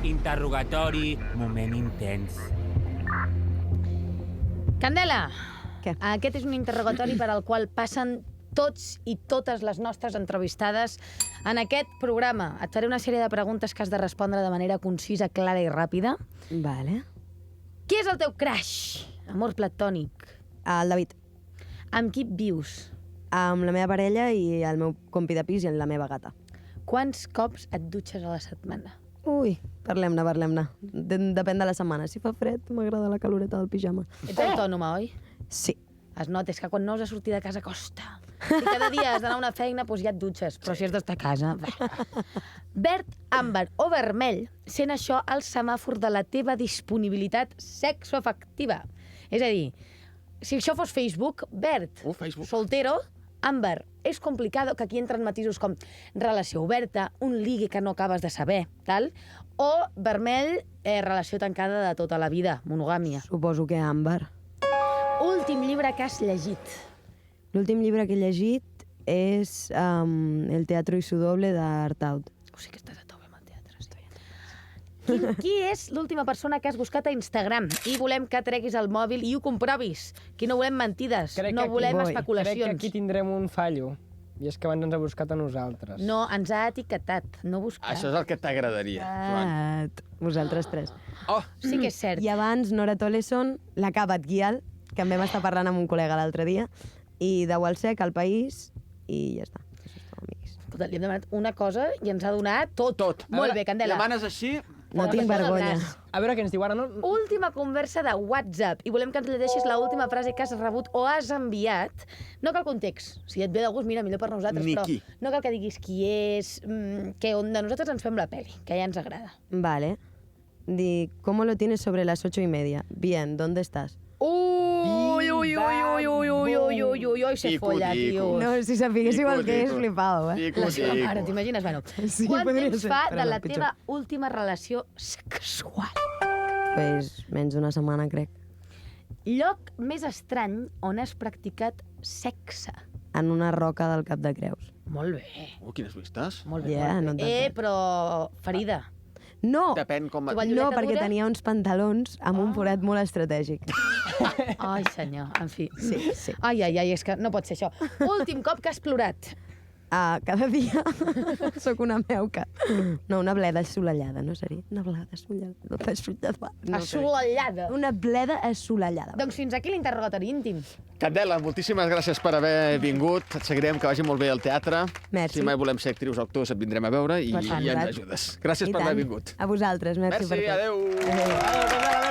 interrogatori, moment intens. Candela, Què? aquest és un interrogatori per al qual passen tots i totes les nostres entrevistades en aquest programa. Et faré una sèrie de preguntes que has de respondre de manera concisa, clara i ràpida. Vale. Qui és el teu crush? Amor platònic. El David, Amb qui vius? amb la meva parella i el meu compi de pis i la meva gata. Quants cops et dutxes a la setmana? Ui, parlem-ne, parlem-ne. Depèn de la setmana. Si fa fred, m'agrada la caloreta del pijama. Ets autònoma, oi? Sí. Es nota, és que quan no has de sortir de casa costa. Si cada dia has d'anar a una feina, doncs ja et dutxes. Però si has d'estar a casa... Verd, àmbar o vermell, sent això el semàfor de la teva disponibilitat sexoafectiva. És a dir, si això fos Facebook, verd, Facebook. soltero, àmbar, és complicado, que aquí entren matisos com relació oberta, un ligue que no acabes de saber, tal, o vermell, relació tancada de tota la vida, monogàmia. Suposo que àmbar. Últim llibre que has llegit. L'últim llibre que he llegit és El teatro y su doble d'Artaud. O sigui que estàs a tope amb el teatre. Qui és l'última persona que has buscat a Instagram? I volem que treguis el mòbil i ho comprovis. Aquí no volem mentides, Crec no que aquí- volem Crec que especulacions. Crec que aquí tindrem un fallo. I és que abans ens ha buscat a nosaltres. No, ens ha etiquetat, no buscat. Això és el que t'agradaria, Joan. Vosaltres tres. Oh, Sí que és cert. I abans, Nora Toleson, la Cabat Guial, que també va estar parlant amb un col·lega l'altre dia, i de Walsec, al País, i ja està. Això és tot, amics. Escolta, li hem demanat una cosa i ens ha donat tot. tot. Molt bé, Candela. Demanes així... No tinc vergonya. A veure què ens diu ara, no? Última conversa de WhatsApp. I volem que ens llegeixis l'última frase que has rebut o has enviat. No cal context. Si et ve de gust, mira, millor per nosaltres. Ni però qui. no cal que diguis qui és, que on de nosaltres ens fem la peli, que ja ens agrada. Vale. ¿Cómo lo tienes sobre las 8:30? Bien, ¿dónde estás? Uy, uy, uy, uy, uy, uy, uy, uy, uy, uy, se Tico, folla, tico. tio. No, si sapiguéssiu el que és, Tico. flipado, eh? Tico, La seva tico. mare, t'imagines? Bueno, Sí, quant podria temps ser, fa però de no, la pitjor. teva última relació sexual? Pues menys d'una setmana, crec. Lloc més estrany on has practicat sexe? En una roca del Cap de Creus. Molt bé, Quines vistes. molt bé. Ja, molt no bé. tant. Però ferida. No! Depèn com... Tu No, Lloreta perquè dura? tenia uns pantalons amb un forat molt estratègic. Ai, senyor, en fi. Sí, sí. Ai, ai, ai, és que no pot ser això. Últim cop que has plorat. Cada dia sóc una meuca. No, una bleda assolellada, no seria? Una bleda assolellada. No, Assolellada. una bleda assolellada. Doncs fins aquí l'interrogatori íntim. Candela, moltíssimes gràcies per haver vingut. Et seguirem, que vagi molt bé al teatre. Merci. Si mai volem ser actrius o actors, et vindrem a veure i Per ja ens tant. ajudes. Gràcies I per tant. haver vingut. A vosaltres, merci per tot. Adéu. Adéu. Adéu.